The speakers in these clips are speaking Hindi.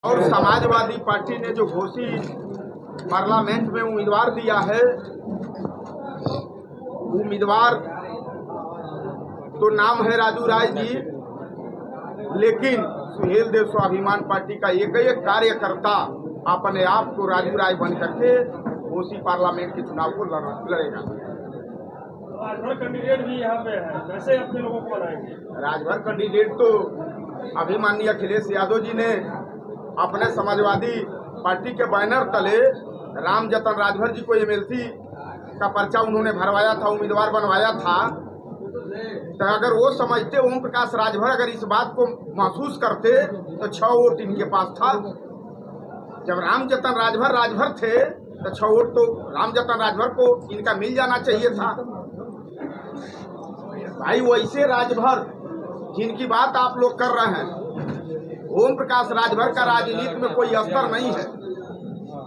और समाजवादी पार्टी ने जो घोषित पार्लियामेंट में उम्मीदवार दिया है, उम्मीदवार तो नाम है राजू राय जी, लेकिन सुहेल देव स्वाभिमान पार्टी का एक एक कार्यकर्ता अपने आप को राजू राय बन करके घोषित पार्लियामेंट के चुनाव को लड़ेगा। राजभर कैंडिडेट भी यहाँ पे है, कैसे अपने लोगों को बनाएंगे? राजभर कैंडिडेट तो अभी माननीय अखिलेश यादव जी ने अपने समाजवादी पार्टी के बैनर तले राम जतन राजभर जी को एमएलसी का पर्चा उन्होंने भरवाया था, उम्मीदवार बनवाया था। तो अगर वो समझते, ओम प्रकाश राजभर अगर इस बात को महसूस करते तो 6 वोट इनके पास था। जब राम जतन राजभर थे तो 6 वोट तो राम जतन राजभर को इनका मिल जाना चाहिए था। भाई वैसे राजभर जिनकी बात आप लोग कर रहे हैं, ओम प्रकाश राजभर का राजनीति में कोई असर नहीं है।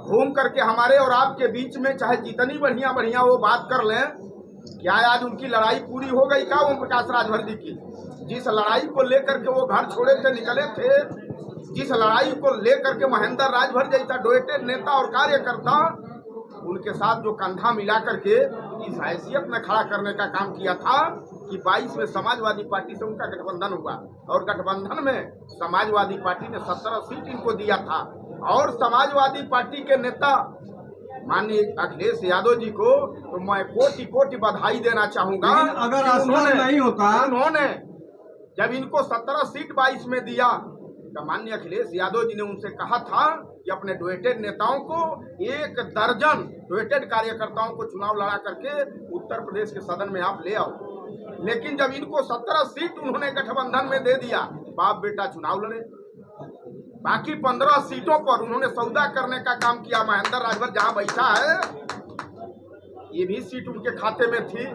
घूम करके हमारे और आपके बीच में चाहे जितनी बढ़िया वो बात कर लें, क्या आज उनकी लड़ाई पूरी हो गई का ओम प्रकाश राजभर जी की? जिस लड़ाई को लेकर के वो घर छोड़े थे, निकले थे, जिस लड़ाई को लेकर के महेंद्र राजभर जैसा डोएटेड नेता और कार्यकर्ता उनके साथ जो कंधा मिला करके इस हैसियत में खड़ा करने का काम किया था कि 22 में समाजवादी पार्टी से उनका गठबंधन हुआ और गठबंधन में समाजवादी पार्टी ने 17 सीट इनको दिया था। और समाजवादी पार्टी के नेता माननीय अखिलेश यादव जी को तो मैं कोटि कोटि बधाई देना चाहूंगा। अगर असर नहीं होता, उन्होंने जब इनको 17 सीट 22 में दिया तो माननीय अखिलेश यादव जी ने उनसे कहा था कि अपने डोएटेड नेताओं को 1 दर्जन डोएटेड कार्यकर्ताओं को चुनाव लड़ा करके उत्तर प्रदेश के सदन में आप ले आओ। लेकिन जब इनको 17 सीट उन्होंने गठबंधन में दे दिया, बाप बेटा चुनाव लड़े। बाकी 15 सीटों पर उन्होंने सौदा करने का काम किया। महेंद्र राजभर जहां बैठा है, ये भी सीट उनके खाते में थी,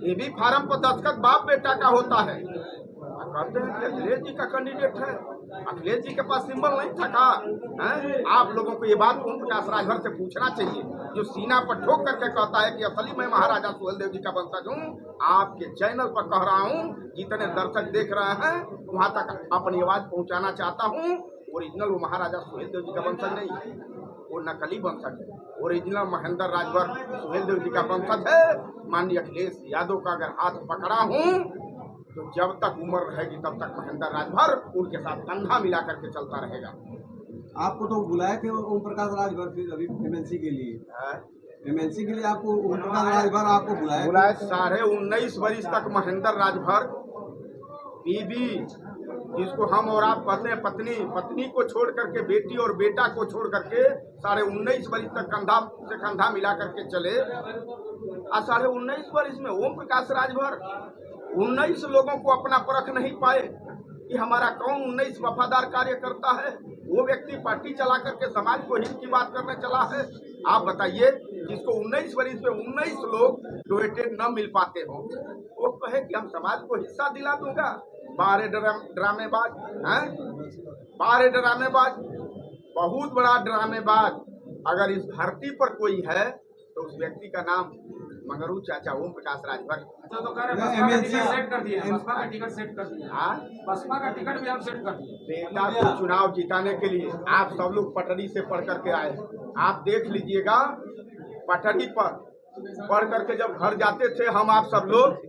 ये भी फार्म पर दस्तखत बाप बेटा का होता है। कहते हैं कि अखिलेश जी का कैंडिडेट है, अखिलेश जी के पास सिंबल नहीं था का? आप लोगों को ये बात ओम प्रकाश राजभर से पूछना चाहिए, जो सीना पर ठोक करके कहता है कि असली मैं महाराजा सुहेल देव जी का वंशज हूँ। आपके चैनल पर कह रहा हूँ, जितने दर्शक देख रहे हैं वहां तक अपनी आवाज पहुंचाना चाहता हूँ। ओरिजिनल वो महाराजा सुहेल देव जी का वंशज नहीं है, वो नकली वंशज है। ओरिजिनल महेंद्र राजभर सुहेल देव जी का वंशज है। माननीय अखिलेश यादव का अगर हाथ पकड़ा हूँ तो जब तक उम्र रहेगी तब तक महेंद्र राजभर उनके साथ कंधा मिला करके चलता रहेगा। आपको तो बुलाए थे ओम प्रकाश राजभर फिर अभी एमएलसी के लिए, एमएलसी के लिए आपको ओम प्रकाश राजभर आपको बुलाए 19.5 वर्ष तक महेंद्र राजभर बीबी, जिसको हम और आप कहते हैं पत्नी को छोड़ करके, बेटी और बेटा को छोड़ करके 19.5 वर्ष तक कंधा से कंधा मिला करके चले। 19.5 वर्ष में ओम प्रकाश राजभर 19 लोगों को अपना परख नहीं पाए कि हमारा कौन 19 वफादार कार्यकर्ता है। वो व्यक्ति पार्टी चला करके समाज को हित की बात करने चला है। आप बताइए, जिसको 19 वर्ष में 19 लोग डोएटेड न मिल पाते हो, वो कहे कि हम समाज को हिस्सा दिला दूंगा। बारे ड्रामेबाज हैं, बारे ड्रामेबाज, बहुत बड़ा ड्रामेबाज। अगर इस धरती पर कोई है तो उस व्यक्ति का नाम मंगरू चाचा ओम प्रकाश राजभर। अच्छा, तो कह रहे बसपा का टिकट सेट कर दिया, बसपा का टिकट सेट कर दिया, बसपा का टिकट भी हम सेट कर दिए। बेटा को चुनाव जिताने के लिए आप सब लोग पटरी से पढ़ करके आए। आप देख लीजिएगा, पटरी पर पढ़ करके जब घर जाते थे हम आप सब लोग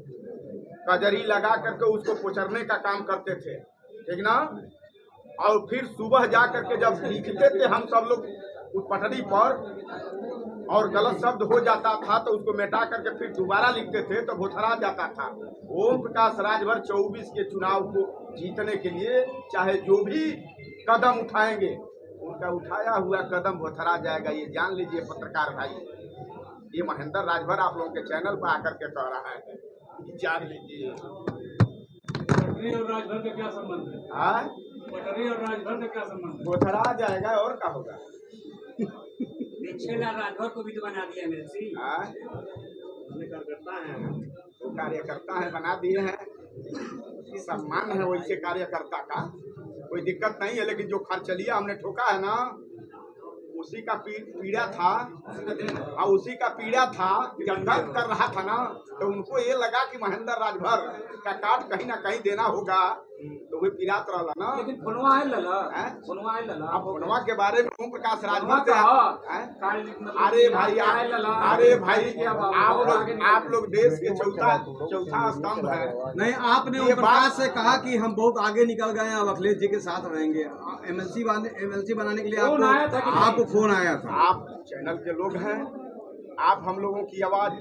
कजरी लगा करके उसको पोचरने का काम करते थे, ठीक ना? और फिर सुबह जा करके जब लिखते थे हम सब लोग उस पटरी पर और गलत शब्द हो जाता था तो उसको मिटा करके फिर दोबारा लिखते थे तो भोथरा जाता था। ओम प्रकाश राजभर 24 के चुनाव को जीतने के लिए चाहे जो भी कदम उठाएंगे, उनका उठाया हुआ कदम भोथरा जाएगा। ये जान लीजिए पत्रकार भाई, ये महेंद्र राजभर आप लोगों के चैनल पर आकर के कह रहा है, जान लीजिए। पटरी और राजभर का क्या संबंध है? पटरी और राजभर का क्या संबंध है? भोथरा जाएगा और क्या होगा? राजभर को भी तो बना दिया एमएलसी। कार्यकर्ता है, वो कार्यकर्ता है, बना दिए हैं। सम्मान है वैसे कार्यकर्ता का, कोई दिक्कत नहीं है। लेकिन जो खर्चलिया हमने ठोका है ना, उसी का पीड़ा था, और उसी का पीड़ा था। जब दर्द कर रहा था ना तो उनको ये लगा कि महेंद्र राजभर का काट कहीं ना कहीं देना होगा। तो वही पिरात रहा ना। लेकिन फोनवा आयल लला हैं? फोनवा आयल लला अब फोनवा के बारे में ओम प्रकाश फोनवा राजभर से का हैं? मतलब अरे भाई आयल लला अरे भाई क्या बात है? आप लोग देश के चौथा स्तंभ है। नहीं, आपने ये ओम प्रकाश से कहा कि हम बहुत आगे निकल गए हैं, अब अखिलेश जी के साथ रहेंगे। एमएलसी बनाने के लिए फोन आया था कि नहीं? आपको फोन आया था। आप चैनल के लोग हैं, आप हम लोगों की आवाज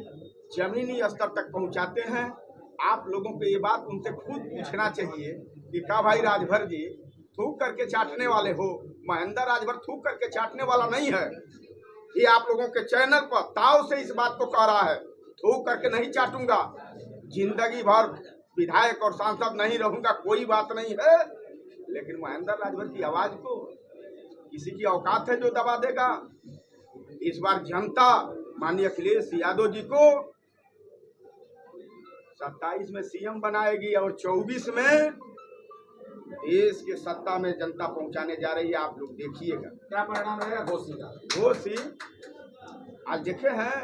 जमीनी स्तर तक पहुंचाते हैं। आप लोगों को ये बात उनसे खुद पूछना चाहिए कि क्या भाई राजभर जी थूक करके चाटने वाले हो? महेंद्र राजभर थूक करके चाटने वाला नहीं है। ये आप लोगों के चैनल पर ताव से इस बात को कह रहा है, थूक करके नहीं चाटूंगा, जिंदगी भर विधायक और सांसद नहीं रहूंगा, कोई बात नहीं है। लेकिन महेंद्र राजभर की आवाज को किसी की औकात है जो दबा देगा? इस बार जनता माननीय अखिलेश यादव जी को 27 में सीएम बनाएगी और 24 में देश के सत्ता में जनता पहुंचाने जा रही है। आप लोग देखिएगा क्या परिणाम रहेगा घोषी का। घोषी आज देखे हैं,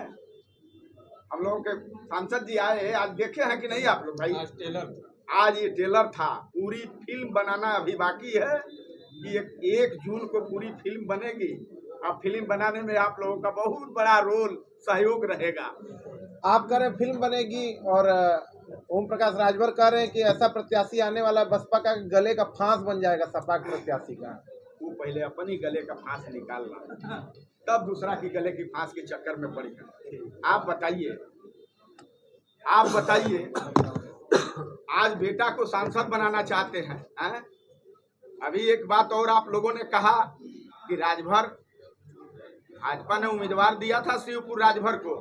हम लोगों के सांसद जी आए, आज देखे हैं कि नहीं आप लोग भाई? आज ये ट्रेलर था, पूरी फिल्म बनाना अभी बाकी है कि 1 जून को पूरी फिल्म बनेगी। अब फिल्म बनाने में आप लोगों का बहुत बड़ा रोल सहयोग रहेगा। आप कह रहे हैं फिल्म बनेगी और ओम प्रकाश राजभर कह रहे हैं कि ऐसा प्रत्याशी आने वाला बसपा का गले का फांस बन जाएगा सपा के प्रत्याशी का। वो पहले अपनी गले का फांस निकालना, तब दूसरा की गले की फांस के चक्कर में पड़ेगा। आप बताइए आज बेटा को सांसद बनाना चाहते हैं? अभी एक बात और आप लोगों ने कहा कि राजभर भाजपा ने उम्मीदवार दिया था शिवपुर राजभर को,